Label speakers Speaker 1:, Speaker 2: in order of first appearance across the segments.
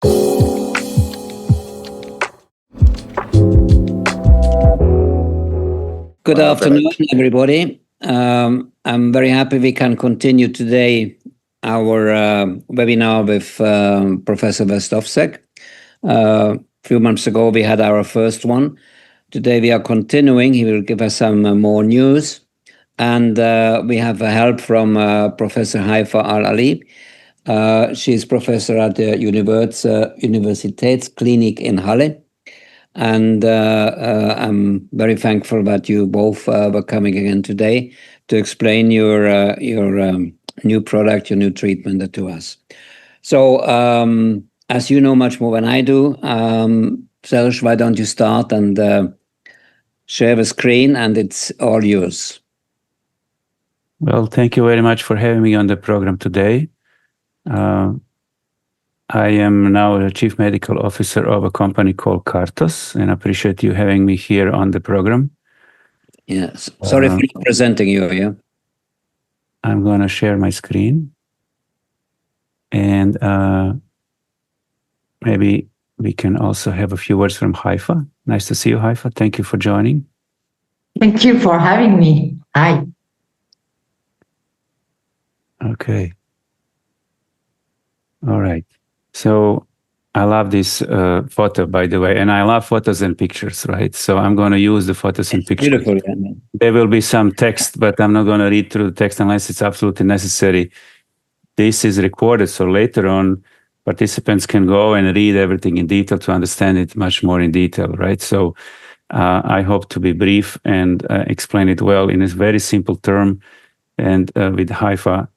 Speaker 1: Good afternoon, everybody. I'm very happy we can continue today our webinar with Professor Verstovsek. A few months ago, we had our first one. Today, we are continuing. He will give us some more news. And we have help from Professor Haifa Al-Ali. She's professor at the Universitätsklinik in Halle. And I'm very thankful that you both were coming again today to explain your new product, your new treatment to us. So, as you know much more than I do, Serge, why don't you start and share the screen, and it's all yours.
Speaker 2: Well, thank you very much for having me on the program today. I am now the Chief Medical Officer of a company called Cartos, and I appreciate you having me here on the program.
Speaker 1: Yes. Sorry for not presenting you, yeah?
Speaker 2: I'm going to share my screen. And maybe we can also have a few words from Haifa. Nice to see you, Haifa. Thank you for joining.
Speaker 3: Thank you for having me. Hi.
Speaker 2: Okay. All right. So I love this photo, by the way, and I love photos and pictures, right? So I'm going to use the photos and pictures.
Speaker 1: Beautiful. Yeah.
Speaker 2: There will be some text, but I'm not going to read through the text unless it's absolutely necessary. This is recorded, so later on, participants can go and read everything in detail to understand it much more in detail, right? So I hope to be brief and explain it well in a very simple term. And with Haifa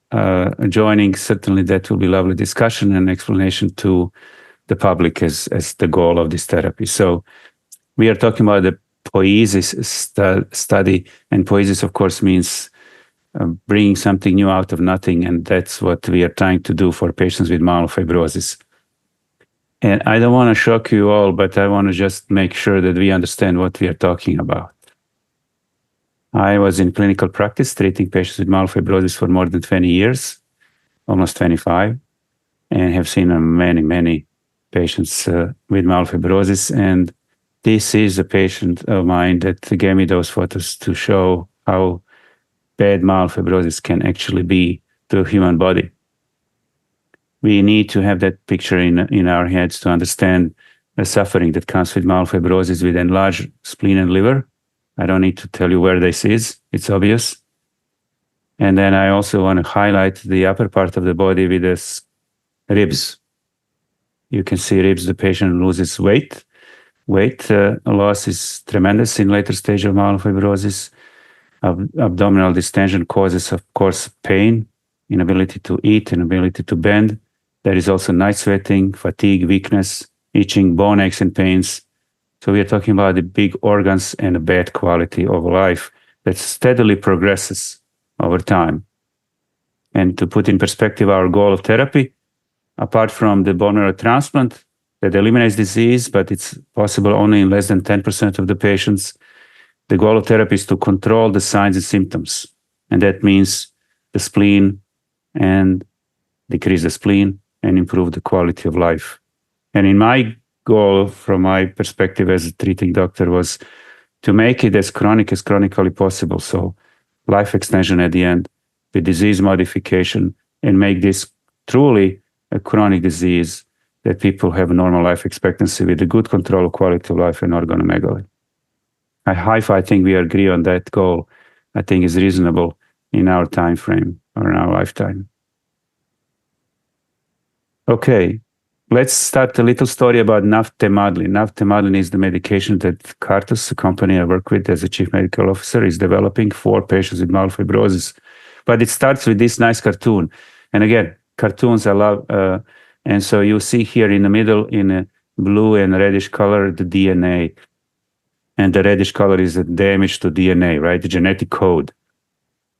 Speaker 2: joining, certainly that will be lovely discussion and explanation to the public as the goal of this therapy. So we are talking about the Poiesis study, and Poiesis, of course, means bringing something new out of nothing, and that's what we are trying to do for patients with myelofibrosis. And I don't want to shock you all, but I want to just make sure that we understand what we are talking about. I was in clinical practice treating patients with myelofibrosis for more than 20 years, almost 25, and have seen many patients with myelofibrosis. And this is a patient of mine that gave me those photos to show how bad myelofibrosis can actually be to a human body. We need to have that picture in our heads to understand the suffering that comes with myelofibrosis with enlarged spleen and liver. I don't need to tell you where this is, it's obvious. And then I also want to highlight the upper part of the body with the ribs. You can see ribs, the patient loses weight. Weight loss is tremendous in later stage of myelofibrosis. Abdominal distension causes, of course, pain, inability to eat, inability to bend. There is also night sweating, fatigue, weakness, itching, bone aches and pains. So we are talking about the big organs and a bad quality of life that steadily progresses over time. And to put in perspective our goal of therapy, apart from the bone marrow transplant that eliminates disease, but it's possible only in less than 10% of the patients, the goal of therapy is to control the signs and symptoms. And that means the spleen and decrease the spleen and improve the quality of life. And in my goal, from my perspective as a treating doctor, was to make it as chronically possible. So life extension at the end, with disease modification, and make this truly a chronic disease that people have a normal life expectancy with a good control of quality of life and organomegaly. Haifa, I think we agree on that goal. I think is reasonable in our time frame or in our lifetime. Okay. Let's start a little story about naftemadlin. Naftemadlin is the medication that Cartos, the company I work with as a chief medical officer, is developing for patients with myelofibrosis. But it starts with this nice cartoon. And again, cartoons I love. And so you see here in the middle, in a blue and reddish color, the DNA. And the reddish color is the damage to DNA, right? The genetic code.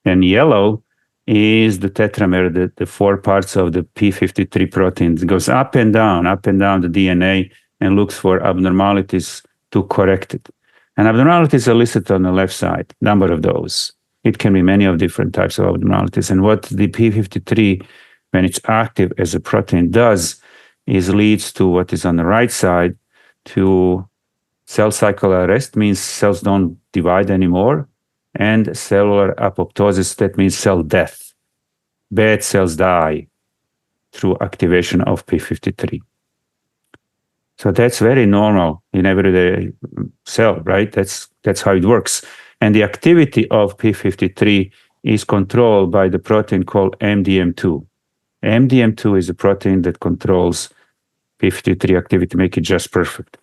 Speaker 2: And yellow is the tetramer, the four parts of the p53 protein. It goes up and down the DNA and looks for abnormalities to correct it. And abnormalities are listed on the left side, number of those. It can be many of different types of abnormalities. And what the p53, when it's active as a protein, does leads to what is on the right side, to cell cycle arrest, means cells don't divide anymore, and cellular apoptosis, that means cell death. Bad cells die through activation of p53. So that's very normal in everyday cell, right? That's how it works. And the activity of p53 is controlled by the protein called MDM2. MDM2 is a protein that controls p53 activity, make it just perfect.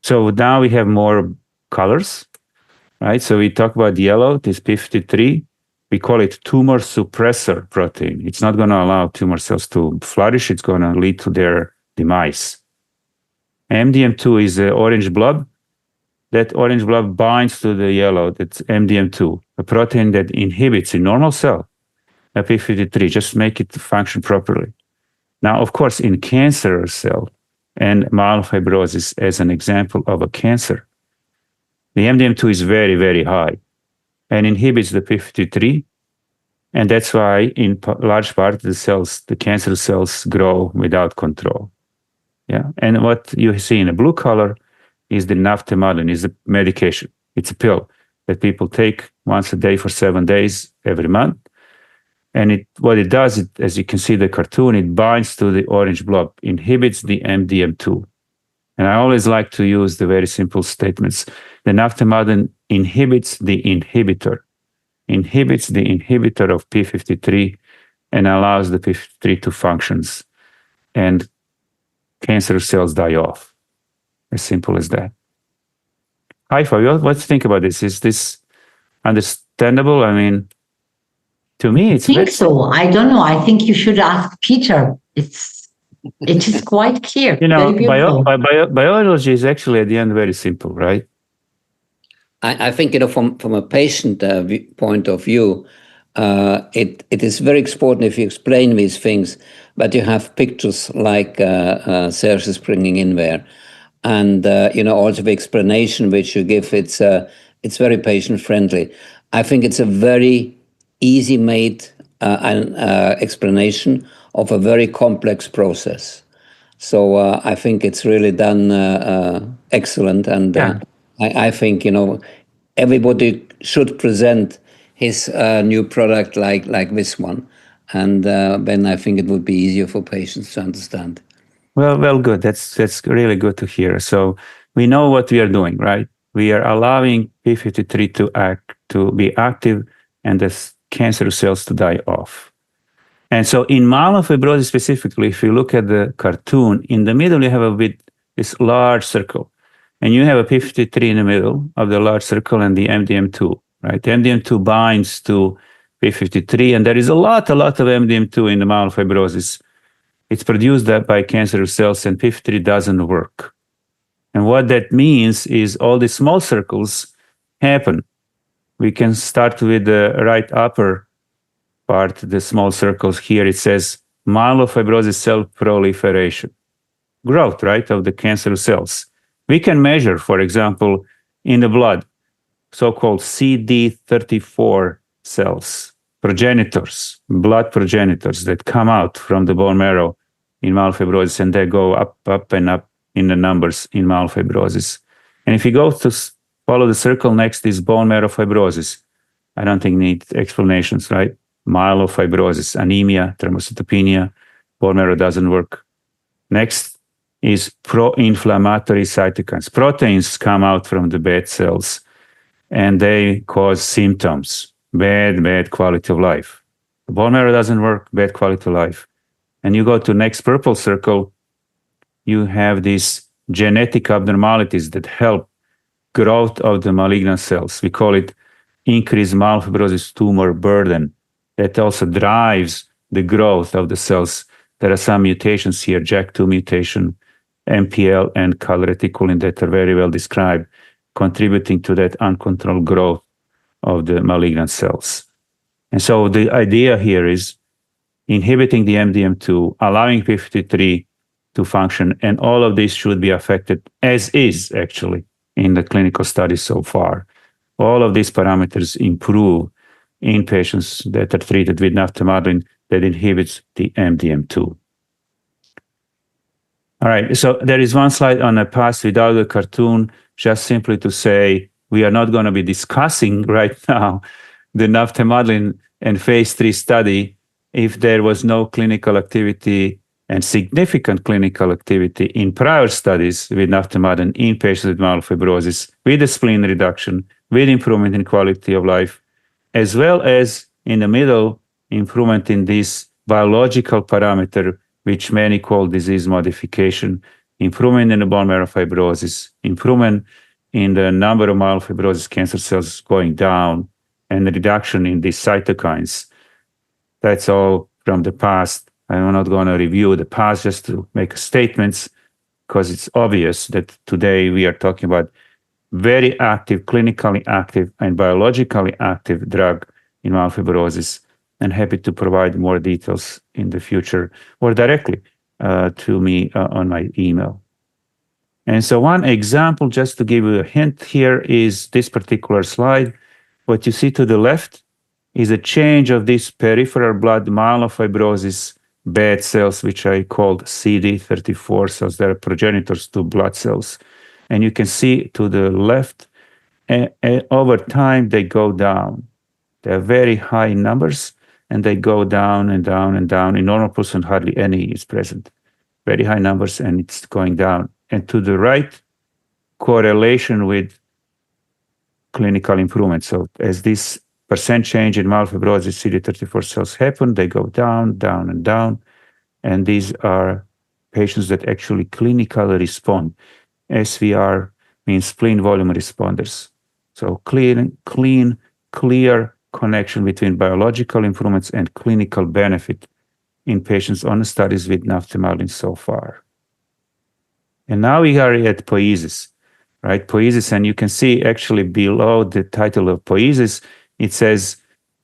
Speaker 2: So now we have more colors, right? So we talk about yellow, this p53. We call it tumor suppressor protein. It's not going to allow tumor cells to flourish. It's going to lead to their demise. MDM2 is the orange blob. That orange blob binds to the yellow. That's MDM2, a protein that inhibits in normal cell a p53, just make it function properly. Now, of course, in cancer cell and myelofibrosis as an example of a cancer, the MDM2 is very, very high and inhibits the p53. And that's why in large part the cancer cells grow without control. Yeah. And what you see in the blue color is the naftamalin, is a medication. It's a pill that people take once a day for 7 days every month. And what it does, as you can see the cartoon, it binds to the orange blob, inhibits the MDM2. And I always like to use the very simple statements. The naftamalin inhibits the inhibitor of p53 and allows the p53 to function. And cancer cells die off. As simple as that. Haifa, what do you think about this? Is this understandable? I mean, to me, it's...
Speaker 3: I think so. I don't know. I think you should ask Peter. It is quite clear.
Speaker 2: You know, biology is actually at the end very simple, right?
Speaker 1: I think, from a patient point of view, it is very important if you explain these things, but you have pictures like Serge is bringing in there. And, also the explanation which you give, it's very patient-friendly. I think it's a very easy-made explanation of a very complex process. So I think it's really done excellent. And I think, everybody should present his new product like this one. And then I think it would be easier for patients to understand.
Speaker 2: Well, good. That's really good to hear. So we know what we are doing, right? We are allowing p53 to be active and the cancer cells to die off. And so in myelofibrosis specifically, if you look at the cartoon, in the middle you have this large circle. And you have a p53 in the middle of the large circle and the MDM2, right? The MDM2 binds to p53, and there is a lot of MDM2 in the myelofibrosis. It's produced by cancer cells, and p53 doesn't work. And what that means is all these small circles happen. We can start with the right upper part, the small circles here. It says myelofibrosis cell proliferation, growth, right, of the cancer cells. We can measure, for example, in the blood, so-called CD34 cells, progenitors, blood progenitors that come out from the bone marrow in myelofibrosis, and they go up and up in the numbers in myelofibrosis. And if you go to follow the circle next is bone marrow fibrosis, I don't think need explanations, right? Myelofibrosis, anemia, thrombocytopenia, bone marrow doesn't work. Next is pro-inflammatory cytokines. Proteins come out from the bad cells, and they cause symptoms, bad quality of life. The bone marrow doesn't work, bad quality of life. And you go to next purple circle, you have these genetic abnormalities that help growth of the malignant cells. We call it increased myelofibrosis tumor burden. That also drives the growth of the cells. There are some mutations here, JAK2 mutation, MPL, and calreticulin that are very well described, contributing to that uncontrolled growth of the malignant cells. And so the idea here is inhibiting the MDM2, allowing p53 to function, and all of this should be affected as is actually in the clinical studies so far. All of these parameters improve in patients that are treated with naftamalin that inhibits the MDM2. All right, so there is one slide on the past without a cartoon, just simply to say we are not going to be discussing right now the naftamadlin and phase 3 study if there was no clinical activity and significant clinical activity in prior studies with naftamadlin in patients with myelofibrosis, with a spleen reduction, with improvement in quality of life, as well as in the middle, improvement in this biological parameter, which many call disease modification, improvement in the bone marrow fibrosis, improvement in the number of myelofibrosis cancer cells going down, and the reduction in these cytokines. That's all from the past. I'm not going to review the past just to make statements, because it's obvious that today we are talking about very active, clinically active, and biologically active drug in myelofibrosis, and happy to provide more details in the future or directly to me on my email. And so one example, just to give you a hint here, is this particular slide. What you see to the left is a change of these peripheral blood myelofibrosis bad cells, which I called CD34 cells. They're progenitors to blood cells. And you can see to the left, over time, they go down. They're very high numbers, and they go down and down and down. In normal person, hardly any is present. Very high numbers, and it's going down. And to the right, correlation with clinical improvement. So as this percent change in myelofibrosis CD34 cells happen, they go down, down, and down. And these are patients that actually clinically respond. SVR means spleen volume responders. So clear connection between biological improvements and clinical benefit in patients on studies with naftamadlin so far. And now we are at Poiesis, right? Poiesis, and you can see actually below the title of Poiesis, it says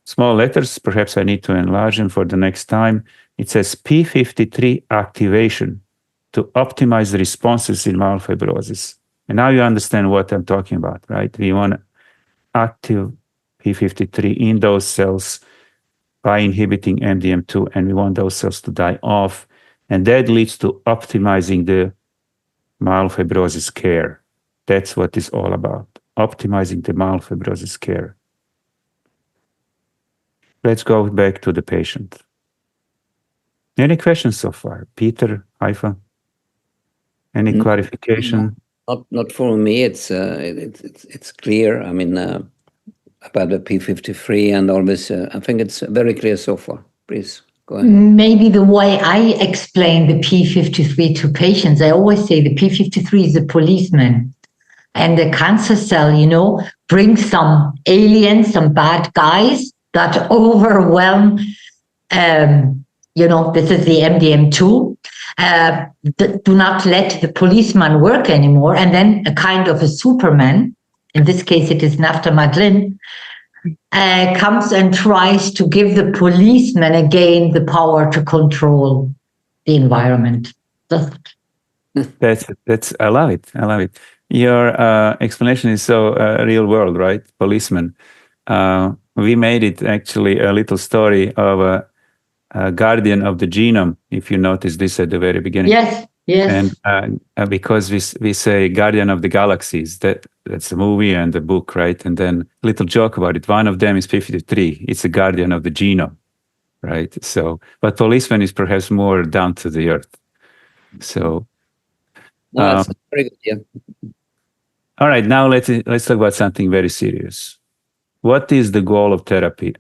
Speaker 2: small letters, perhaps I need to enlarge them for the next time. It says P53 activation to optimize the responses in myelofibrosis. And now you understand what I'm talking about, right? We want active P53 in those cells by inhibiting MDM2, and we want those cells to die off. And that leads to optimizing the myelofibrosis care. That's what it's all about, optimizing the myelofibrosis care. Let's go back to the patient. Any questions so far? Peter, Haifa? Any clarification?
Speaker 1: Not for me. It's clear. I mean, about the P53 and all this. I think it's very clear so far. Please go ahead.
Speaker 3: Maybe the way I explain the P53 to patients, I always say the P53 is a policeman. And the cancer cell, brings some aliens, some bad guys that overwhelm, this is the MDM2. Do not let the policeman work anymore. And then a kind of a Superman, in this case it is naftamadlin, comes and tries to give the policeman again the power to control the environment.
Speaker 2: That's I love it. I love it. Your explanation is so real world, right? Policeman. We made it actually a little story of a guardian of the genome, if you notice this at the very beginning.
Speaker 3: Yes.
Speaker 2: And because we say guardian of the galaxies, that's the movie and the book, right? And then little joke about it. One of them is P53. It's a guardian of the genome, right? So, but policeman is perhaps more down to the earth. So,
Speaker 1: that's very good. Yeah.
Speaker 2: All right, now let's talk about something very serious. What is the goal of therapy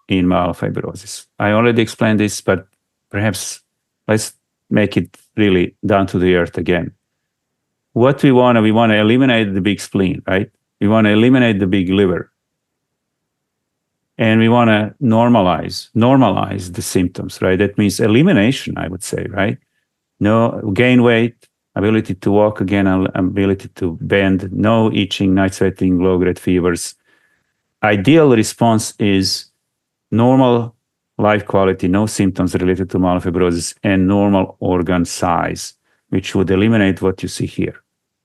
Speaker 2: in myelofibrosis? I already explained this, but perhaps let's make it really down to the earth again. What we want to eliminate the big spleen, right? We want to eliminate the big liver. And we want to normalize the symptoms, right? That means elimination, I would say, right? No, gain weight, ability to walk again, ability to bend, no itching, night sweating, low-grade fevers. Ideal response is normal life quality, no symptoms related to myelofibrosis, and normal organ size, which would eliminate what you see here.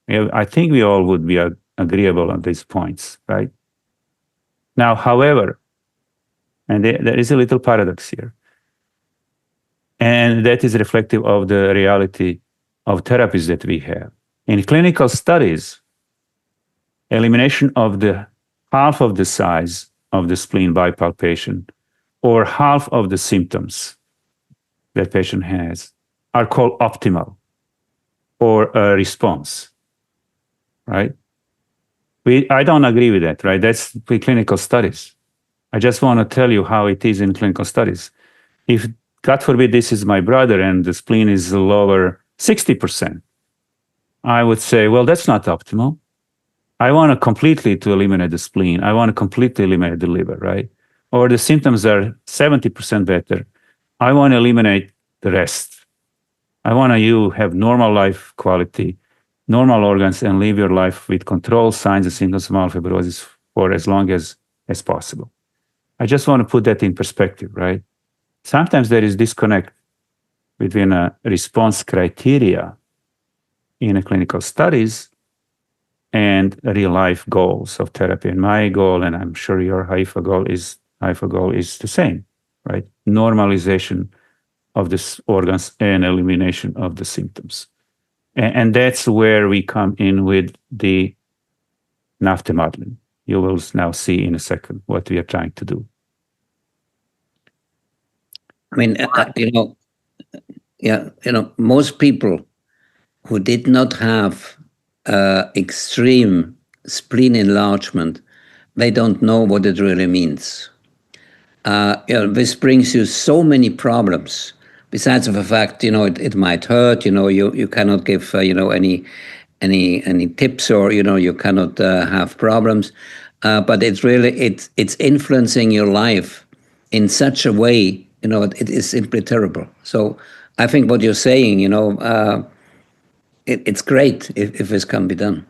Speaker 2: I think we all would be agreeable on these points, right? Now, however, and there is a little paradox here, and that is reflective of the reality of therapies that we have. In clinical studies, elimination of the half of the size of the spleen by palpation or half of the symptoms that patient has are called optimal or a response, right? I don't agree with that, right? That's preclinical studies. I just want to tell you how it is in clinical studies. If, God forbid, this is my brother and the spleen is lower 60%, I would say, well, that's not optimal. I want to completely to eliminate the spleen. I want to completely eliminate the liver, right? Or the symptoms are 70% better. I want to eliminate the rest. I want you have normal life quality, normal organs, and live your life with controlled signs and symptoms of myelofibrosis for as long as possible. I just want to put that in perspective, right? Sometimes there is disconnect between a response criteria in a clinical studies and real life goals of therapy. And my goal, and I'm sure your Haifa goal is the same, right? Normalization of the organs and elimination of the symptoms. And that's where we come in with the naftemadlin. You will now see in a second what we are trying to do.
Speaker 1: I mean, most people who did not have extreme spleen enlargement, they don't know what it really means. This brings you so many problems. Besides of the fact, it might hurt. You cannot give any tips, or you cannot have problems. But it's influencing your life in such a way. It is simply terrible. So I think what you're saying, it's great if this can be done.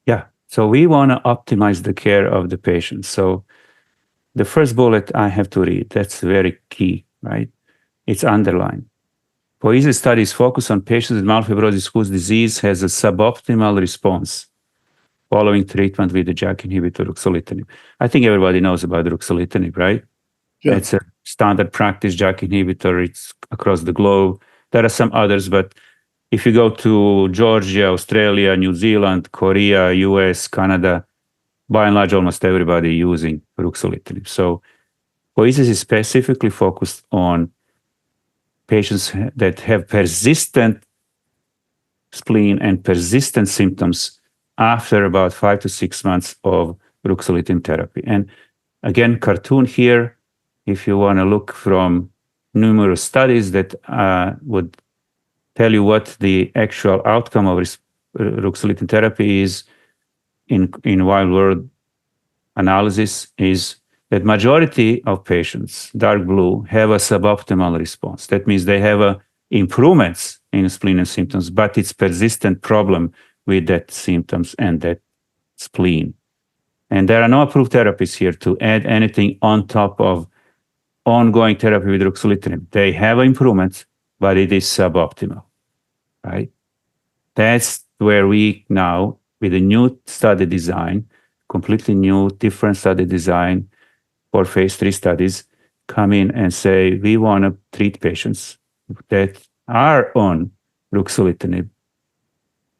Speaker 2: Yeah. So we want to optimize the care of the patient. So the first bullet I have to read, that's very key, right? It's underlined. Poiesis studies focus on patients with myelofibrosis whose disease has a suboptimal response following treatment with the JAK inhibitor ruxolitinib. I think everybody knows about ruxolitinib, right? Sure. It's a standard practice JAK inhibitor. It's across the globe. There are some others, but if you go to Georgia, Australia, New Zealand, Korea, US, Canada, by and large, almost everybody using ruxolitinib. So Poiesis is specifically focused on patients that have persistent spleen and persistent symptoms after about 5 to 6 months of ruxolitinib therapy. And again, cartoon here, if you want to look from numerous studies that would tell you what the actual outcome of ruxolitinib therapy is in wild world analysis, is that majority of patients, dark blue, have a suboptimal response. That means they have improvements in spleen and symptoms, but it's persistent problem with that symptoms and that spleen. And there are no approved therapies here to add anything on top of ongoing therapy with ruxolitinib. They have improvements, but it is suboptimal, right? That's where we now, with a new study design, completely new, different study design for phase 3 studies, come in and say, we want to treat patients that are on ruxolitinib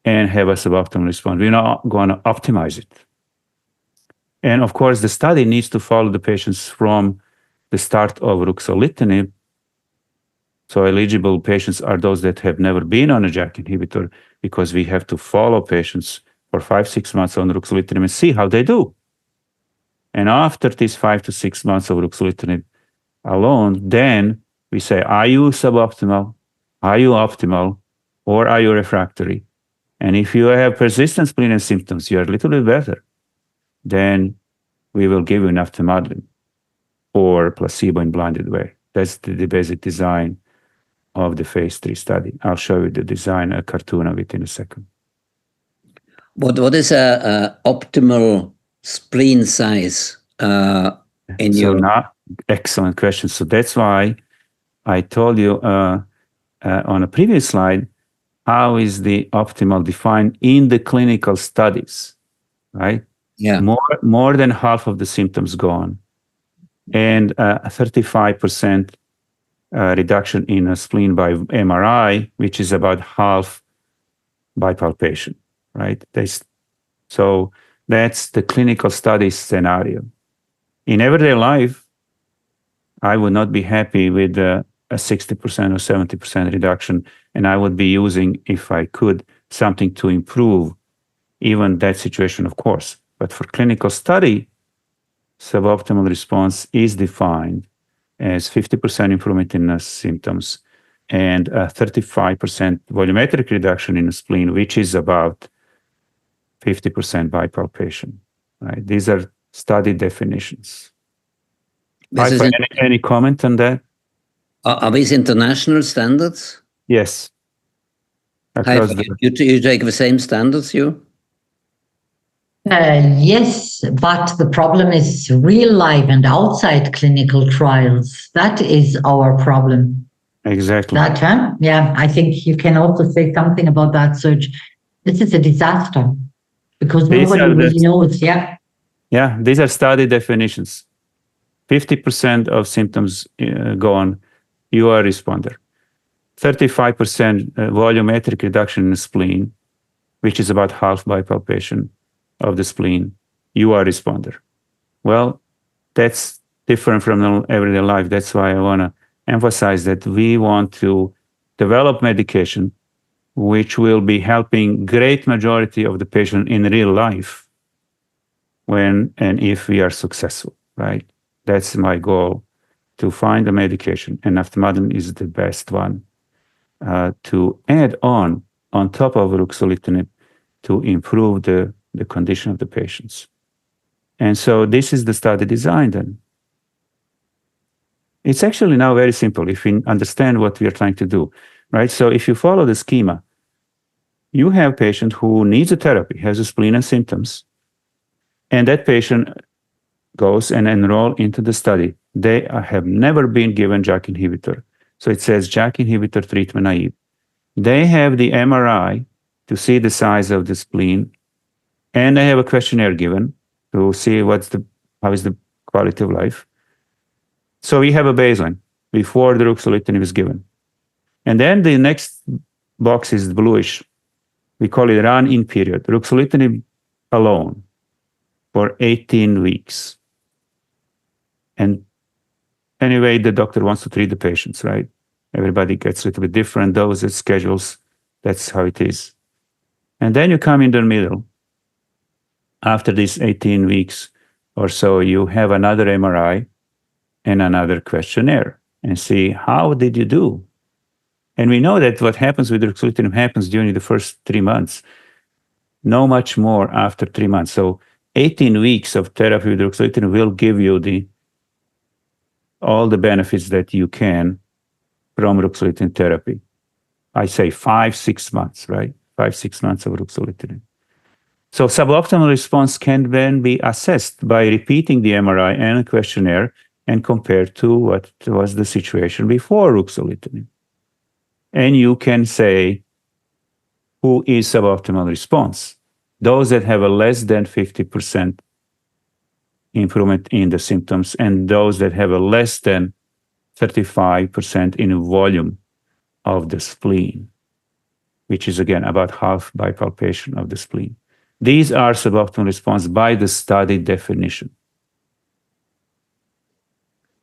Speaker 2: and have a suboptimal response. We're not going to optimize it. And of course, the study needs to follow the patients from the start of ruxolitinib. So eligible patients are those that have never been on a JAK inhibitor, because we have to follow patients for 5-6 months on ruxolitinib and see how they do. And after these 5 to 6 months of ruxolitinib alone, then we say, are you suboptimal? Are you optimal? Or are you refractory? And if you have persistent spleen and symptoms, you're a little bit better, then we will give you naftemadlin or placebo in blinded way. That's the basic design of the phase 3 study. I'll show you the design, a cartoon of it in a second.
Speaker 1: What is a optimal spleen size in your...
Speaker 2: Now, excellent question. So that's why I told you on a previous slide, how is the optimal defined in the clinical studies, right?
Speaker 1: Yeah.
Speaker 2: More than half of the symptoms gone, and 35% reduction in a spleen by MRI, which is about half by palpation, right? So that's the clinical study scenario. In everyday life, I would not be happy with a 60% or 70% reduction, and I would be using, if I could, something to improve even that situation, of course. But for clinical study, suboptimal response is defined as 50% improvement in symptoms and a 35% volumetric reduction in the spleen, which is about 50% by palpation, right? These are study definitions. Haifa, any comment on that?
Speaker 1: Are these international standards?
Speaker 2: Yes.
Speaker 1: Haifa, you take the same standards, you?
Speaker 3: Yes, but the problem is real life and outside clinical trials. That is our problem.
Speaker 2: Exactly.
Speaker 3: Yeah, I think you can also say something about that, Serge. This is a disaster because nobody really knows. Yeah.
Speaker 2: Yeah, these are study definitions. 50% of symptoms gone, you are a responder. 35% volumetric reduction in the spleen, which is about half by palpation of the spleen, you are a responder. Well, that's different from everyday life. That's why I want to emphasize that we want to develop medication which will be helping great majority of the patient in real life when and if we are successful, right? That's my goal, to find a medication, and naftamadine is the best one to add on top of ruxolitinib to improve the condition of the patients. And so this is the study design then. It's actually now very simple if we understand what we are trying to do, right? So if you follow the schema, you have a patient who needs a therapy, has a spleen and symptoms, and that patient goes and enroll into the study. They have never been given JAK inhibitor. So it says JAK inhibitor treatment naive. They have the MRI to see the size of the spleen, and they have a questionnaire given to see how is the quality of life. So we have a baseline before the ruxolitinib is given. And then the next box is bluish. We call it run-in period. Ruxolitinib alone for 18 weeks. And anyway, the doctor wants to treat the patients, right? Everybody gets a little bit different doses, schedules. That's how it is. And then you come in the middle. After these 18 weeks or so, you have another MRI and another questionnaire and see how did you do. And we know that what happens with ruxolitinib happens during the first 3 months. No much more after 3 months. So 18 weeks of therapy with ruxolitinib will give you all the benefits that you can from ruxolitinib therapy. I say 5-6 months, right? 5-6 months of ruxolitinib. So suboptimal response can then be assessed by repeating the MRI and a questionnaire and compared to what was the situation before ruxolitinib. And you can say who is suboptimal response. Those that have a less than 50% improvement in the symptoms, and those that have a less than 35% in volume of the spleen, which is again about half by palpation of the spleen. These are suboptimal response by the study definition.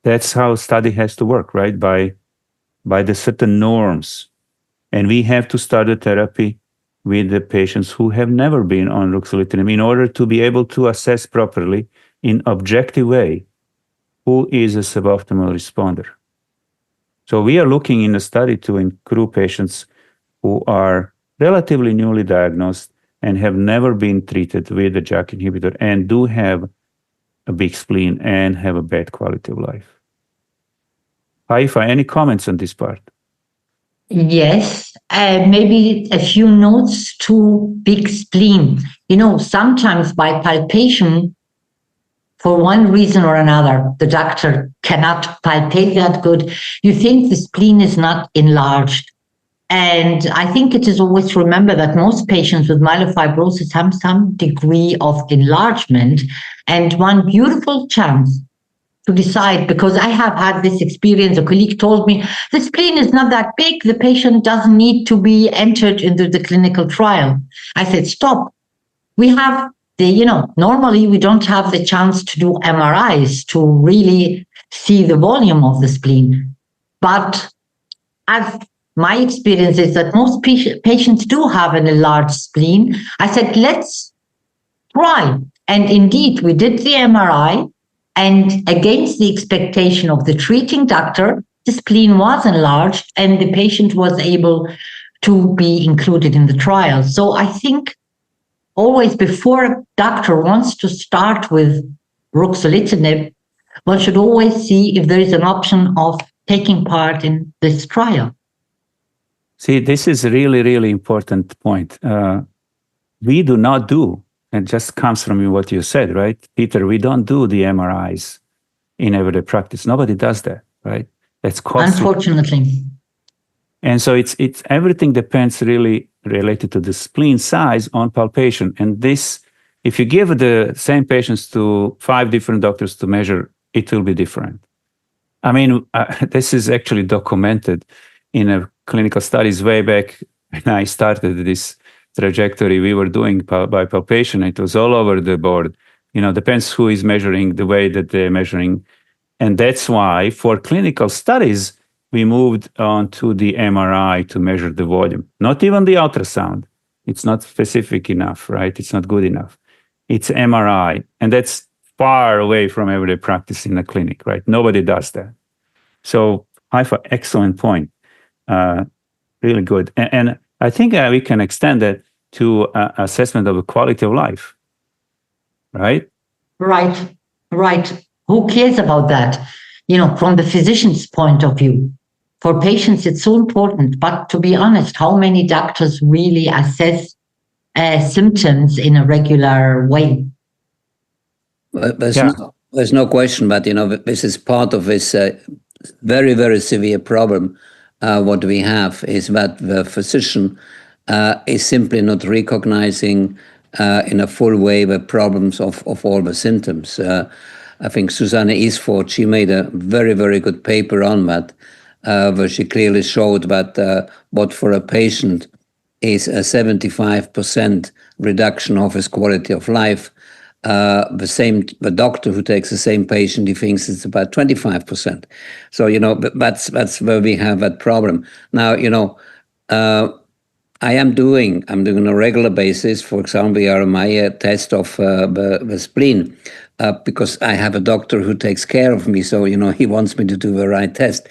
Speaker 2: That's how study has to work, right? By the certain norms. And we have to start the therapy with the patients who have never been on ruxolitinib in order to be able to assess properly in objective way who is a suboptimal responder. So we are looking in the study to include patients who are relatively newly diagnosed and have never been treated with a JAK inhibitor and do have a big spleen and have a bad quality of life. Haifa, any comments on this part?
Speaker 3: Yes, maybe a few notes to big spleen. Sometimes by palpation, for one reason or another, the doctor cannot palpate that good. You think the spleen is not enlarged. And I think it is always to remember that most patients with myelofibrosis have some degree of enlargement. And one beautiful chance to decide, because I have had this experience. A colleague told me the spleen is not that big, the patient doesn't need to be entered into the clinical trial. I said, stop. We have normally we don't have the chance to do MRIs to really see the volume of the spleen. But as my experience is that most patients do have an enlarged spleen. I said, let's try. And indeed, we did the MRI, and against the expectation of the treating doctor, the spleen was enlarged and the patient was able to be included in the trial. So I think always before a doctor wants to start with ruxolitinib, one should always see if there is an option of taking part in this trial.
Speaker 2: See, this is a really, really important point. We do not do, it just comes from what you said, right? Peter, we don't do the MRIs in everyday practice. Nobody does that, right? That's costly.
Speaker 3: Unfortunately.
Speaker 2: And so it's everything depends really related to the spleen size on palpation. And this, if you give the same patients to 5 different doctors to measure, it will be different. I mean, this is actually documented in a clinical studies way back when I started this trajectory. We were doing by palpation. It was all over the board. Depends who is measuring, the way that they're measuring. And that's why for clinical studies, we moved on to the MRI to measure the volume, not even the ultrasound. It's not specific enough, right? It's not good enough. It's MRI. And that's far away from everyday practice in the clinic, right? Nobody does that. So Haifa, excellent point. Really good. And I think we can extend that to assessment of the quality of life, right?
Speaker 3: Right. Who cares about that? From the physician's point of view. For patients, it's so important. But to be honest, how many doctors really assess symptoms in a regular way?
Speaker 1: There's no question, but this is part of this very, very severe problem. What we have is that the physician is simply not recognizing in a full way the problems of all the symptoms. I think Susanne Isford, she made a very, very good paper on that, where she clearly showed that what for a patient is a 75% reduction of his quality of life, the doctor who takes the same patient, he thinks it's about 25%. So, that's where we have that problem. Now, I'm doing on a regular basis, for example, my test of the spleen, because I have a doctor who takes care of me. So, he wants me to do the right test.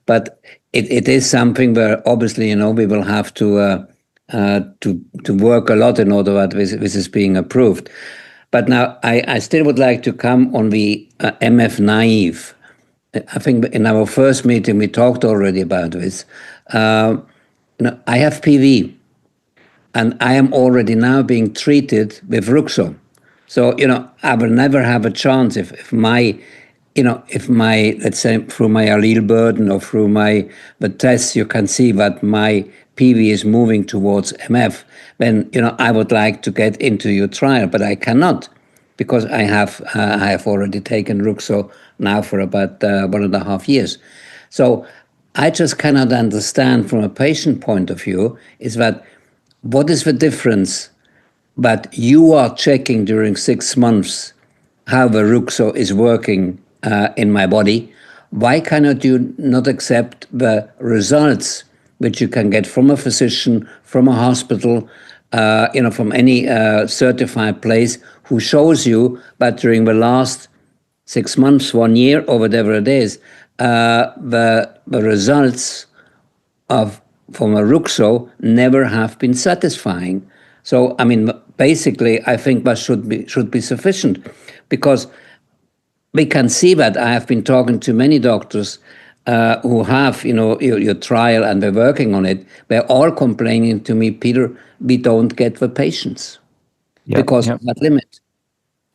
Speaker 1: But it is something where obviously, we will have to work a lot in order that this is being approved. But now I still would like to come on the MF naive. I think in our first meeting, we talked already about this. I have PV, and I am already now being treated with Ruxo. So, I will never have a chance if my, let's say, through my allele burden or through the tests, you can see that my PV is moving towards MF, then, I would like to get into your trial, but I cannot, because I have already taken Ruxo now for about 1.5 years. So I just cannot understand from a patient point of view is that what is the difference that you are checking during 6 months how the Ruxo is working in my body? Why cannot you not accept the results which you can get from a physician, from a hospital, from any certified place who shows you that during the last 6 months, 1 year, or whatever it is, the results from a Ruxo never have been satisfying. So, basically, I think that should be sufficient, because we can see that. I have been talking to many doctors who have, your trial and they're working on it. They're all complaining to me, Peter, we don't get the patients because of that limit.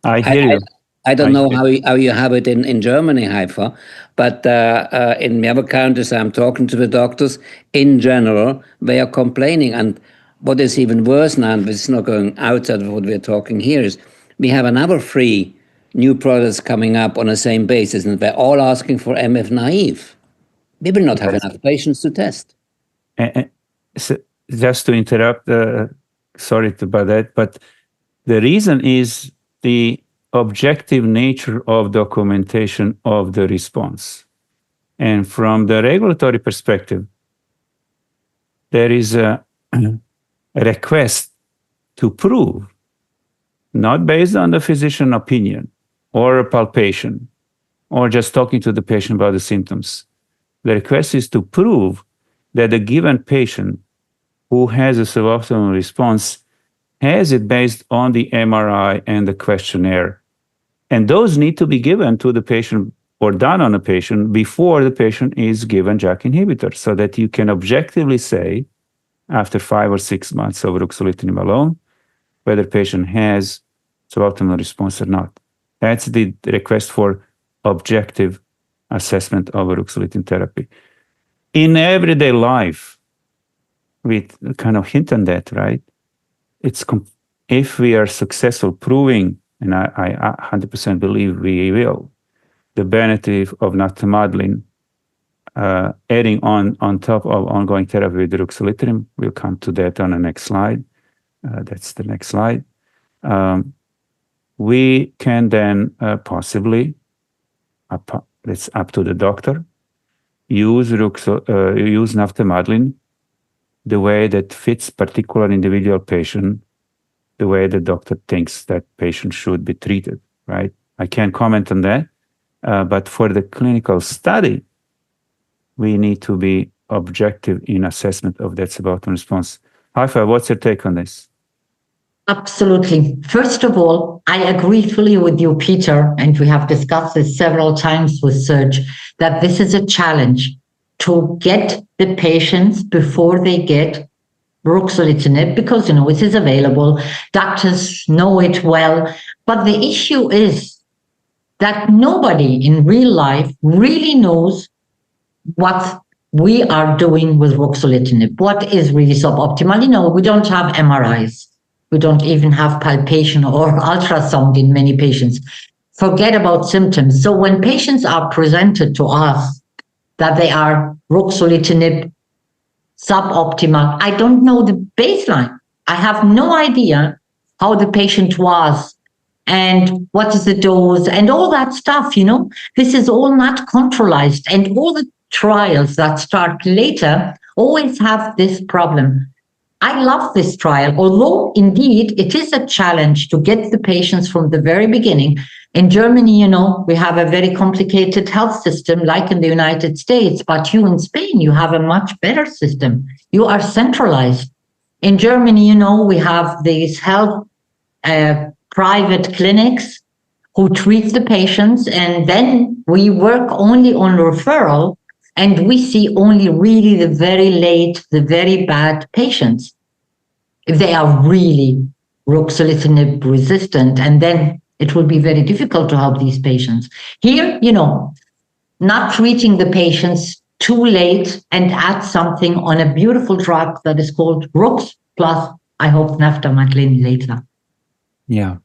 Speaker 2: I hear you.
Speaker 1: I don't know how you have it in Germany, Haifa, but in the other countries, I'm talking to the doctors. In general, they are complaining. And what is even worse now, and this is not going outside of what we're talking here, is we have another 3 new products coming up on the same basis, and they're all asking for MF naive. We will not have enough patients to test.
Speaker 2: So just to interrupt, sorry about that, but the reason is the objective nature of documentation of the response. And from the regulatory perspective, there is a request to prove, not based on the physician opinion or a palpation or just talking to the patient about the symptoms. The request is to prove that a given patient who has a suboptimal response has it based on the MRI and the questionnaire. And those need to be given to the patient or done on a patient before the patient is given JAK inhibitor, so that you can objectively say, after 5 or 6 months of ruxolitinib alone, whether patient has suboptimal response or not. That's the request for objective assessment of a ruxolitinib therapy. In everyday life, we kind of hint on that, right? If we are successful proving, and I 100% believe we will, the benefit of naftamadlin adding on top of ongoing therapy with ruxolitinib, we'll come to that on the next slide. That's the next slide. We can then possibly, it's up to the doctor, use naftamadlin the way that fits particular individual patient, the way the doctor thinks that patient should be treated, right? I can't comment on that, but for the clinical study, we need to be objective in assessment of that suboptimal response. Haifa, what's your take on this?
Speaker 3: Absolutely. First of all, I agree fully with you, Peter, and we have discussed this several times with Serge, that this is a challenge to get the patients before they get ruxolitinib, because, it is available. Doctors know it well. But the issue is that nobody in real life really knows what we are doing with ruxolitinib. What is really suboptimal? We don't have MRIs. We don't even have palpation or ultrasound in many patients. Forget about symptoms. So when patients are presented to us that they are ruxolitinib suboptimal, I don't know the baseline. I have no idea how the patient was and what is the dose and all that stuff, This is all not controlized, and all the trials that start later always have this problem. I love this trial, although indeed it is a challenge to get the patients from the very beginning. In Germany, we have a very complicated health system like in the United States, but you in Spain, you have a much better system. You are centralized. In Germany, we have these health private clinics who treat the patients, and then we work only on referral, and we see only really the very late, the very bad patients, if they are really ruxolitinib resistant, and then it will be very difficult to help these patients. Here, not treating the patients too late and add something on a beautiful drug that is called Rux plus, I hope, naftamadlin later.
Speaker 2: Yeah.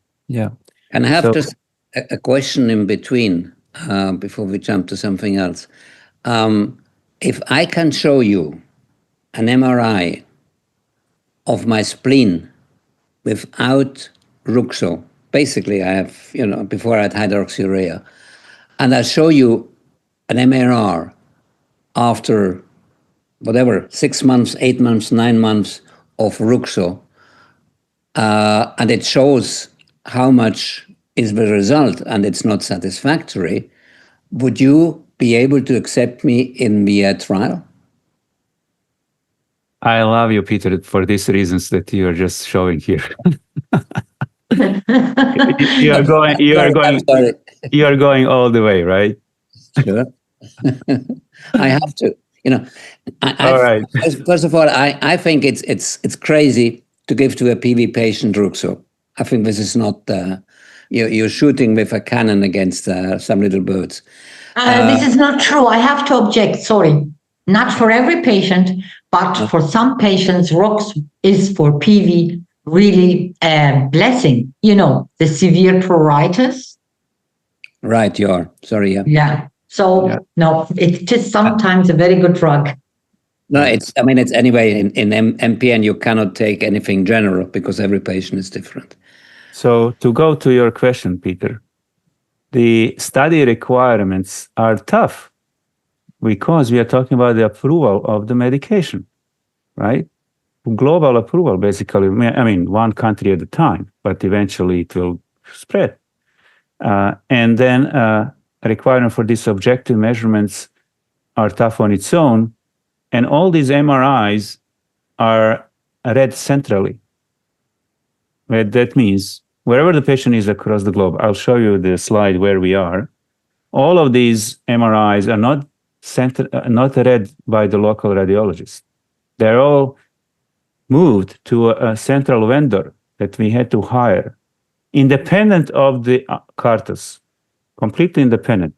Speaker 1: And I have just a question in between before we jump to something else. If I can show you an MRI of my spleen without ruxo, basically I have, before I had hydroxyurea, and I'll show you an MRR after whatever, 6 months, 8 months, 9 months of ruxo, and it shows how much is the result and it's not satisfactory, would you be able to accept me in the trial?
Speaker 2: I love you, Peter, for these reasons that you are just showing here. you are going all the way, right?
Speaker 1: Sure. I have to.
Speaker 2: All right.
Speaker 1: First of all, I think it's crazy to give to a PV patient ruxo. I think this is not. You're shooting with a cannon against some little birds.
Speaker 3: This is not true. I have to object. Sorry, not for every patient, but for some patients, Rux is for PV really blessing. The severe pruritus,
Speaker 1: Right, you are. Sorry, yeah.
Speaker 3: Yeah. So
Speaker 2: Yeah.
Speaker 3: no, it's just sometimes a very good drug.
Speaker 1: No, it's anyway, in MPN, you cannot take anything general because every patient is different.
Speaker 2: So to go to your question, Peter, the study requirements are tough because we are talking about the approval of the medication, right? Global approval, basically. I mean, one country at a time, but eventually it will spread. And then a requirement for these objective measurements are tough on its own. And all these MRIs are read centrally. What that means, wherever the patient is across the globe, I'll show you the slide where we are. All of these MRIs are not read by the local radiologist. They're all moved to a central vendor that we had to hire, independent of the cartas, completely independent.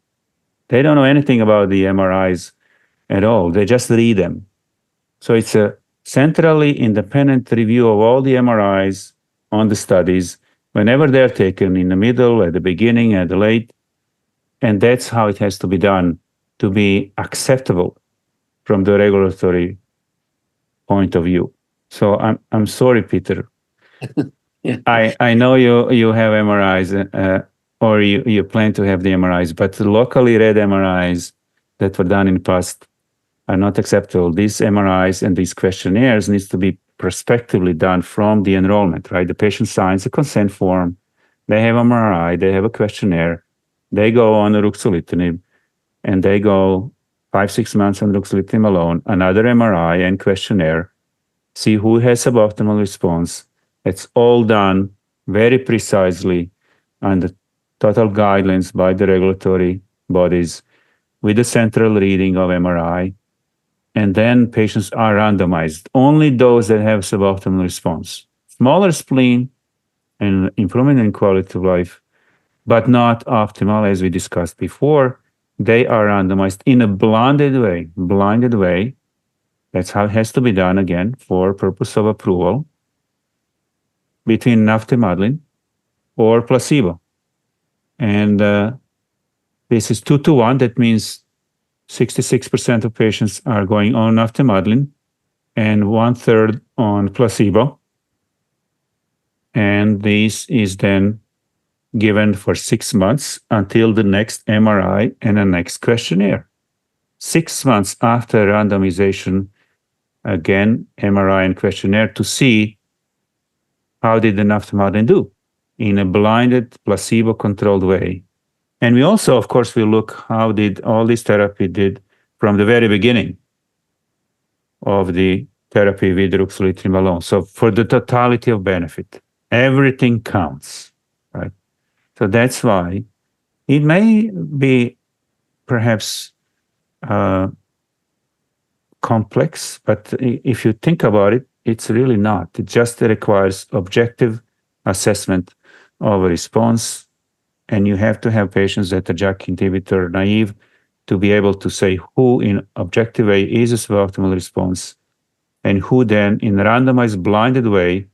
Speaker 2: They don't know anything about the MRIs at all. They just read them. So it's a centrally independent review of all the MRIs on the studies, whenever they're taken, in the middle, at the beginning, at the late. And that's how it has to be done to be acceptable from the regulatory point of view. So I'm sorry, Peter.
Speaker 1: Yeah.
Speaker 2: I know you have MRIs, or you plan to have the MRIs, but the locally read MRIs that were done in the past are not acceptable. These MRIs and these questionnaires needs to be prospectively done from the enrollment, right? The patient signs a consent form. They have MRI. They have a questionnaire. They go on ruxolitinib, and they go 5-6 months on ruxolitinib alone, another MRI and questionnaire, see who has suboptimal response. It's all done very precisely under total guidelines by the regulatory bodies with a central reading of MRI. And then patients are randomized, only those that have suboptimal response. Smaller spleen and improvement in quality of life, but not optimal, as we discussed before. They are randomized in a blinded way. That's how it has to be done, again, for purpose of approval, between naftamadlin or placebo. And this is 2-to-1. That means 66% of patients are going on naftamadlin and 1/3 on placebo. And this is then given for 6 months until the next MRI and the next questionnaire. 6 months after randomization, again, MRI and questionnaire to see how did the naftamadlin do in a blinded, placebo-controlled way. And we also, of course, will look how did all this therapy did from the very beginning of the therapy with ruxolitinib alone. So for the totality of benefit, everything counts, right? So that's why it may be perhaps complex, but if you think about it, it's really not. It just requires objective assessment of a response, and you have to have patients that are JAK inhibitor naive to be able to say who in objective way is a suboptimal response and who then in randomized blinded way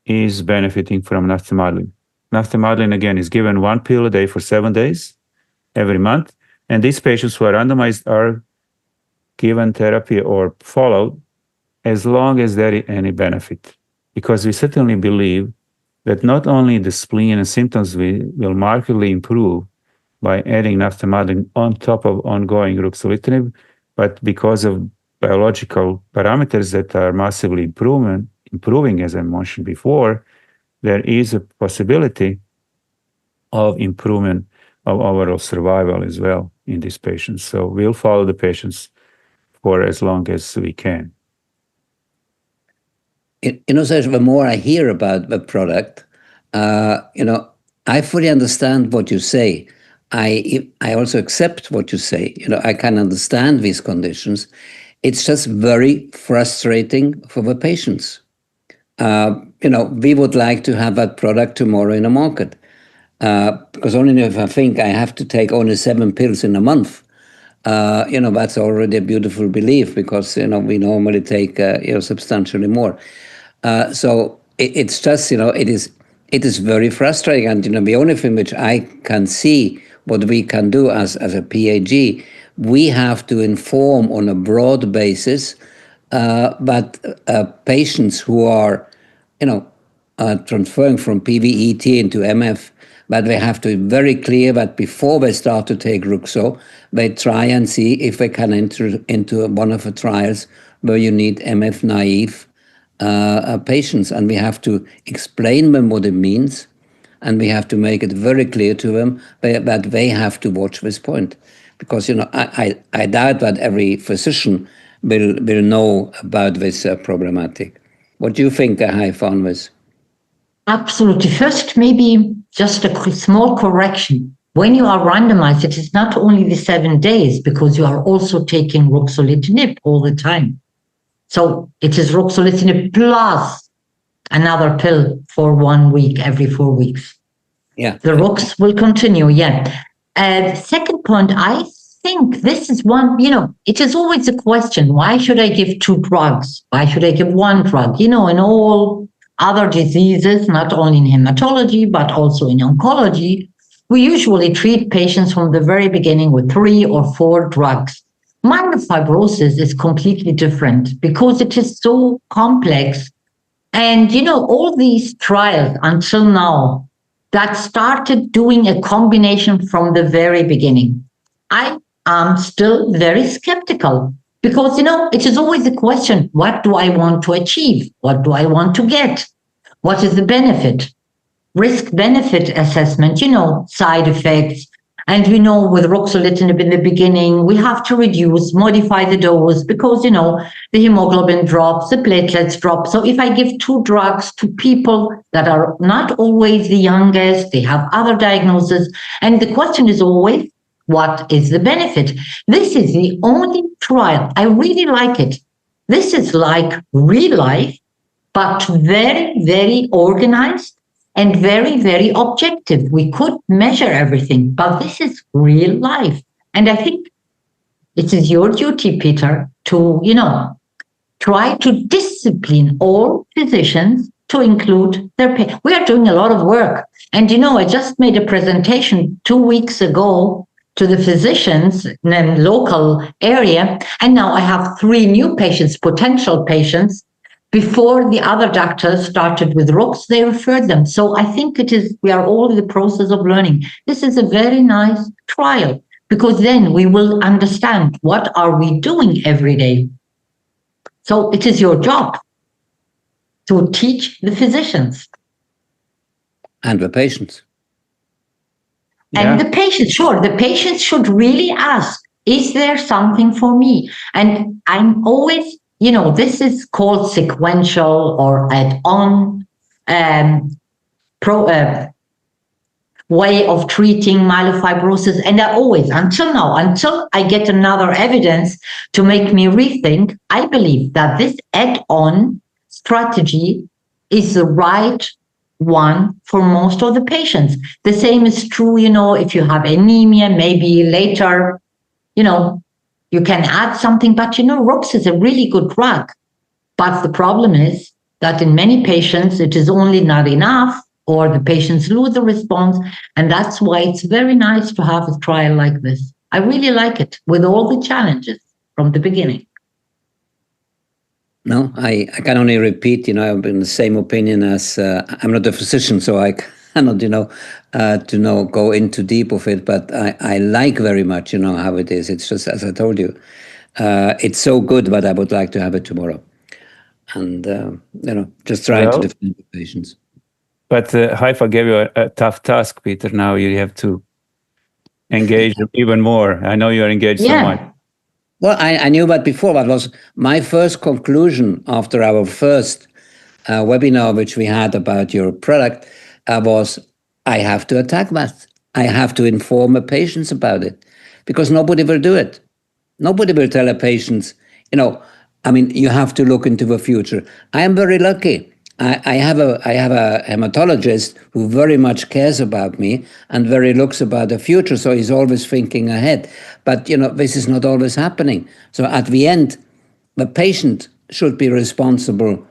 Speaker 2: is benefiting from naftamadlin. Naftamadlin, again, is given 1 pill a day for 7 days every month, and these patients who are randomized are given therapy or followed as long as there is any benefit, because we certainly believe that not only the spleen and symptoms will markedly improve by adding naftamadlin on top of ongoing ruxolitinib, but because of biological parameters that are massively improving, as I mentioned before, there is a possibility of improvement of overall survival as well in these patients. So we'll follow the patients for as long as we can.
Speaker 1: Serge, the more I hear about the product, I fully understand what you say. I also accept what you say. I can understand these conditions. It's just very frustrating for the patients. We would like to have that product tomorrow in the market. Because only if I think I have to take only 7 pills in a month, that's already a beautiful belief, because, we normally take, substantially more. So it's just, it is very frustrating. And, the only thing which I can see what we can do as a PAG, we have to inform on a broad basis, but patients who are, transferring from PVET into MF, but they have to be very clear that before they start to take Ruxo, they try and see if they can enter into one of the trials where you need MF naive patients, and we have to explain them what it means, and we have to make it very clear to them that they have to watch this point, because I doubt that every physician will know about this problematic. What do you think, Haifa, on this?
Speaker 3: Absolutely. First, maybe just a small correction. When you are randomized, it is not only the 7 days, because you are also taking ruxolitinib all the time. So it is ruxolitinib plus another pill for 1 week every 4 weeks.
Speaker 1: Yeah.
Speaker 3: The Rux will continue, yeah. Second point, I think this is one, it is always a question, why should I give 2 drugs? Why should I give 1 drug? In all other diseases, not only in hematology, but also in oncology, we usually treat patients from the very beginning with 3 or 4 drugs. Myelofibrosis is completely different because it is so complex. And, all these trials until now that started doing a combination from the very beginning, I am still very skeptical because, it is always a question, what do I want to achieve? What do I want to get? What is the benefit? Risk-benefit assessment, side effects. And we know with ruxolitinib in the beginning, we have to reduce, modify the dose because, the hemoglobin drops, the platelets drop. So if I give 2 drugs to people that are not always the youngest, they have other diagnoses. And the question is always, what is the benefit? This is the only trial. I really like it. This is like real life, but very, very organized and very, very objective. We could measure everything, but this is real life. And I think it is your duty, Peter, to, try to discipline all physicians to include their patients. We are doing a lot of work. And, I just made a presentation 2 weeks ago to the physicians in a local area. And now I have 3 new patients, potential patients. Before the other doctors started with Rux, they referred them. So I think we are all in the process of learning. This is a very nice trial because then we will understand what are we doing every day. So it is your job to teach the physicians.
Speaker 1: And the patients.
Speaker 3: And the patients, sure, the patients should really ask, is there something for me? And I'm always, this is called sequential or add-on way of treating myelofibrosis. And I always, until I get another evidence to make me rethink, I believe that this add-on strategy is the right one for most of the patients. The same is true, if you have anemia, maybe later, you can add something, but Rux is a really good drug. But the problem is that in many patients, it is only not enough, or the patients lose the response. And that's why it's very nice to have a trial like this. I really like it with all the challenges from the beginning.
Speaker 1: No, I can only repeat, I'm in the same opinion as, I'm not a physician, so I cannot, go into deep of it, but I like very much, how it is. It's just, as I told you, it's so good, but I would like to have it tomorrow. And, just trying to defend the patients.
Speaker 2: But Haifa gave you a tough task, Peter. Now you have to engage even more. I know you're engaged so much.
Speaker 1: Well, I knew that before. That was my first conclusion after our first webinar, which we had about your product, was I have to attack that. I have to inform the patients about it because nobody will do it. Nobody will tell the patients, you have to look into the future. I am very lucky. I have a hematologist who very much cares about me and very looks about the future, so he's always thinking ahead. But, this is not always happening. So at the end, the patient should be responsible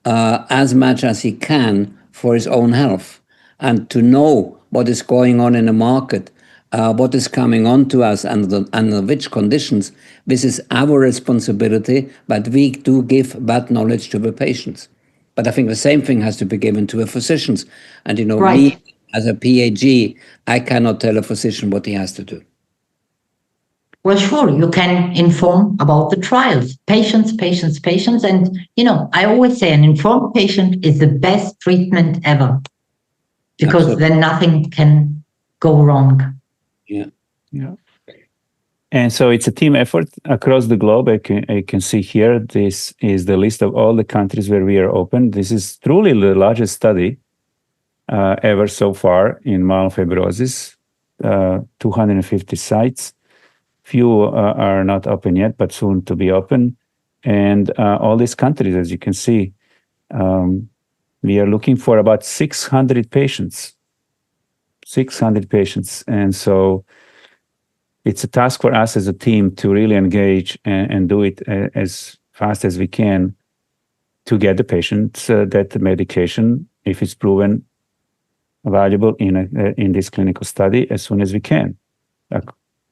Speaker 1: as much as he can for his own health and to know what is going on in the market what is coming on to us under which conditions. This is our responsibility, but we do give that knowledge to the patients. But I think the same thing has to be given to the physicians. And,
Speaker 3: Right.
Speaker 1: me as a PhD, I cannot tell a physician what he has to do.
Speaker 3: Well, sure, you can inform about the trials. Patients. And, I always say an informed patient is the best treatment ever, because
Speaker 1: Absolutely.
Speaker 3: then nothing can go wrong.
Speaker 1: Yeah.
Speaker 2: And so it's a team effort across the globe. I can see here, this is the list of all the countries where we are open. This is truly the largest study ever so far in myelofibrosis, 250 sites. Few are not open yet, but soon to be open. And all these countries, as you can see, we are looking for about 600 patients. 600 patients. And so it's a task for us as a team to really engage and do it as fast as we can to get the patients that medication, if it's proven valuable in this clinical study, as soon as we can.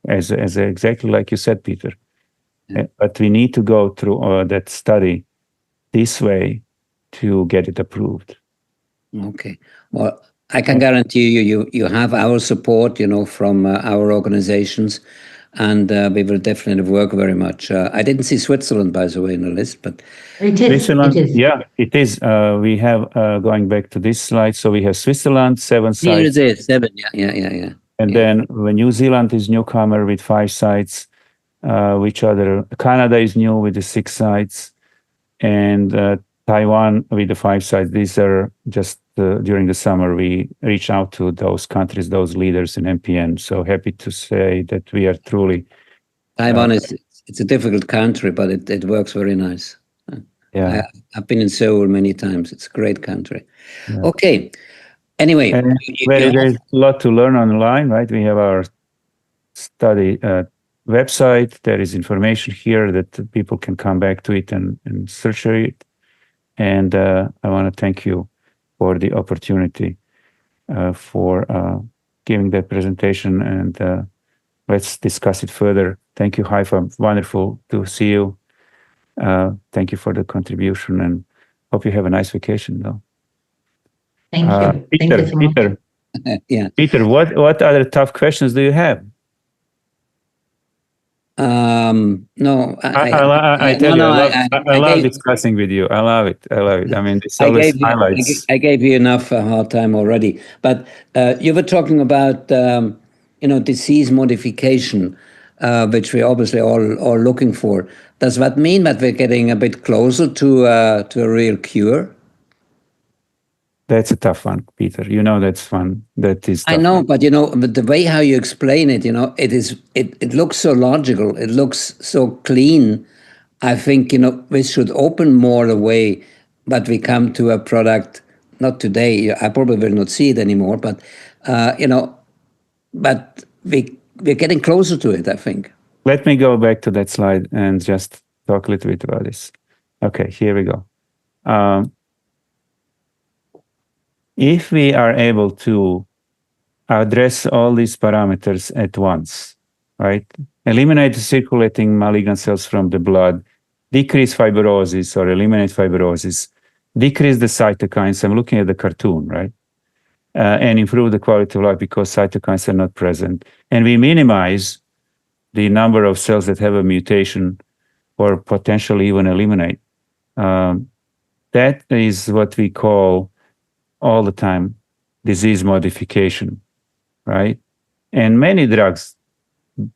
Speaker 2: As exactly like you said, Peter. But we need to go through that study this way to get it approved.
Speaker 1: Okay. Well, I can guarantee you have our support, from our organizations, and we will definitely work very much. I didn't see Switzerland, by the way, in the list, but
Speaker 3: It is.
Speaker 2: Switzerland,
Speaker 3: It is.
Speaker 2: yeah, it is. We have, going back to this slide, so we have Switzerland, 7
Speaker 1: here
Speaker 2: sites.
Speaker 1: it is, 7. Yeah.
Speaker 2: And then New Zealand is newcomer with 5 sites. Which other? Canada is new with the 6 sites. And Taiwan with the 5 sites. These are just during the summer, we reach out to those countries, those leaders in MPN. So happy to say that we are truly...
Speaker 1: Taiwan it's a difficult country, but it works very nice.
Speaker 2: Yeah.
Speaker 1: I've been in Seoul many times. It's a great country.
Speaker 2: Yeah.
Speaker 1: Okay. Anyway.
Speaker 2: There's a lot to learn online, right? We have our study website. There is information here that people can come back to it and search it. And I want to thank you for the opportunity for giving that presentation, and let's discuss it further. Thank you, Haifa. Wonderful to see you. Thank you for the contribution, and hope you have a nice vacation, though.
Speaker 3: Thank you.
Speaker 2: Peter,
Speaker 3: Thank you so much.
Speaker 2: Peter,
Speaker 1: Yeah.
Speaker 2: Peter, what other tough questions do you have?
Speaker 1: No,
Speaker 2: I tell you, I love discussing with you. I love it. I mean, this always highlights.
Speaker 1: I gave you enough hard time already. But you were talking about, disease modification, which we're obviously all looking for. Does that mean that we're getting a bit closer to a real cure?
Speaker 2: That's a tough one, Peter. That's fun. That is tough.
Speaker 1: I know, but but the way how you explain it, it looks so logical. It looks so clean. I think, we should open more the way that we come to a product, not today. I probably will not see it anymore, but, but we're getting closer to it, I think.
Speaker 2: Let me go back to that slide and just talk a little bit about this. Okay, here we go. If we are able to address all these parameters at once, right? Eliminate the circulating malignant cells from the blood, decrease fibrosis or eliminate fibrosis, decrease the cytokines. I'm looking at the cartoon, right? And improve the quality of life because cytokines are not present. And we minimize the number of cells that have a mutation or potentially even eliminate. That is what we call all the time disease modification, right? And many drugs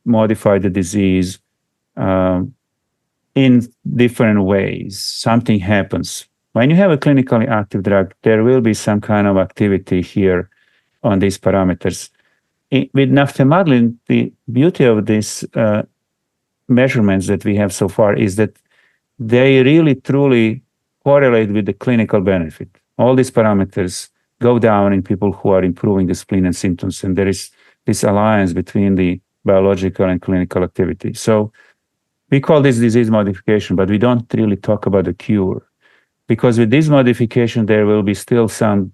Speaker 2: modify the disease in different ways. Something happens. When you have a clinically active drug, there will be some kind of activity here on these parameters. With naftamadlin, the beauty of these measurements that we have so far is that they really truly correlate with the clinical benefit. All these parameters go down in people who are improving the spleen and symptoms, and there is this alliance between the biological and clinical activity. So we call this disease modification, but we don't really talk about the cure. Because with this modification, there will be still some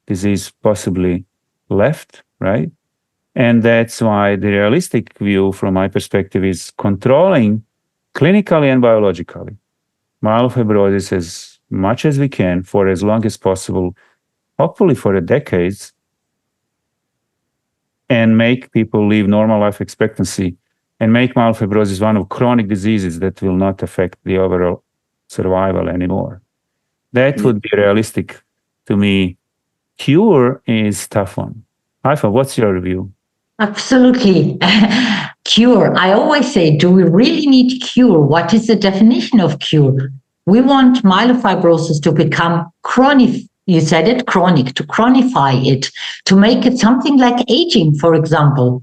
Speaker 2: disease possibly left, right? And that's why the realistic view from my perspective is controlling clinically and biologically myelofibrosis as much as we can for as long as possible, hopefully for decades, and make people live normal life expectancy and make myelofibrosis one of chronic diseases that will not affect the overall survival anymore. That would be realistic to me. Cure is tough one. Haifa, what's your view?
Speaker 3: Absolutely. Cure. I always say, do we really need cure? What is the definition of cure? We want myelofibrosis to become chronic. You said it, chronic, to chronify it, to make it something like aging, for example.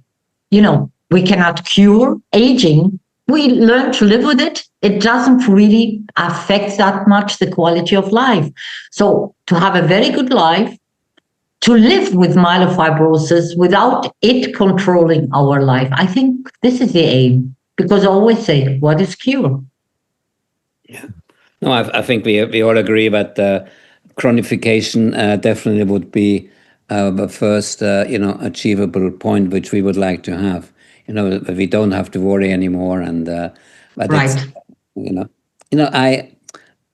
Speaker 3: You know, we cannot cure aging. We learn to live with it. It doesn't really affect that much the quality of life. So to have a very good life, to live with myelofibrosis without it controlling our life. I think this is the aim, because I always say, what is cure?
Speaker 1: Yeah. No, I think we all agree that chronification definitely would be the first, achievable point which we would like to have. That we don't have to worry anymore, and but
Speaker 3: Right.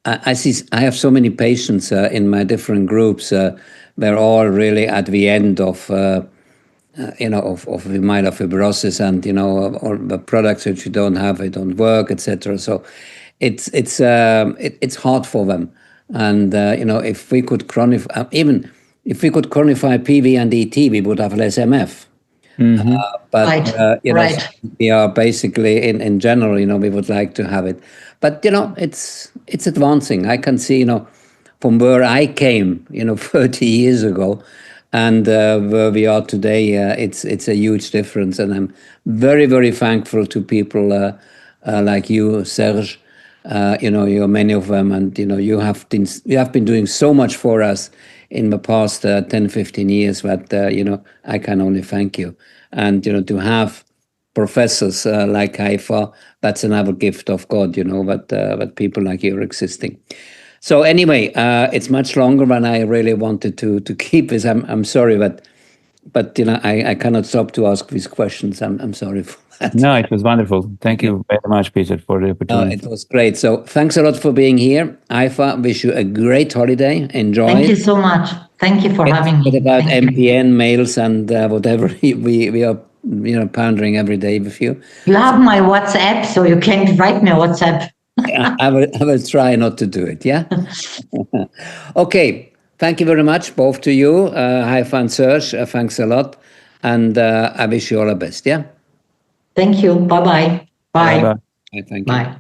Speaker 1: I see. I have so many patients in my different groups. They're all really at the end of the myelofibrosis, and all the products which you don't have, they don't work, etc. So it's hard for them, and if we could chronify, even if we could chronify PV and ET, we would have less MF. But
Speaker 3: Right.
Speaker 1: So we are basically in general, we would like to have it, but it's advancing. I can see, from where I came, 30 years ago, and where we are today, it's a huge difference, and I'm very, very thankful to people like you, Serge. You're many of them, and you have been doing so much for us in the past 10, 15 years that I can only thank you. And to have professors like Haifa, that's another gift of God, that people like you are existing. So anyway, it's much longer than I really wanted to keep this. I'm sorry, but I cannot stop to ask these questions. I'm sorry for that.
Speaker 2: No, it was wonderful. Thank you very much, Peter, for the opportunity.
Speaker 1: It was great. So thanks a lot for being here. Haifa, wish you a great holiday. Enjoy.
Speaker 3: Thank you so much. Thank you for having me.
Speaker 1: What about
Speaker 3: Thank you.
Speaker 1: MPN mails and whatever we are pondering every day with you?
Speaker 3: You have my WhatsApp, so you can write me a WhatsApp.
Speaker 1: I will try not to do it. Yeah. Okay. Thank you very much, both to you, Haifa and Serge. Thanks a lot, and I wish you all the best. Yeah.
Speaker 3: Thank you. Bye-bye. Bye.
Speaker 2: Bye-bye.
Speaker 1: Thank you.
Speaker 3: Bye.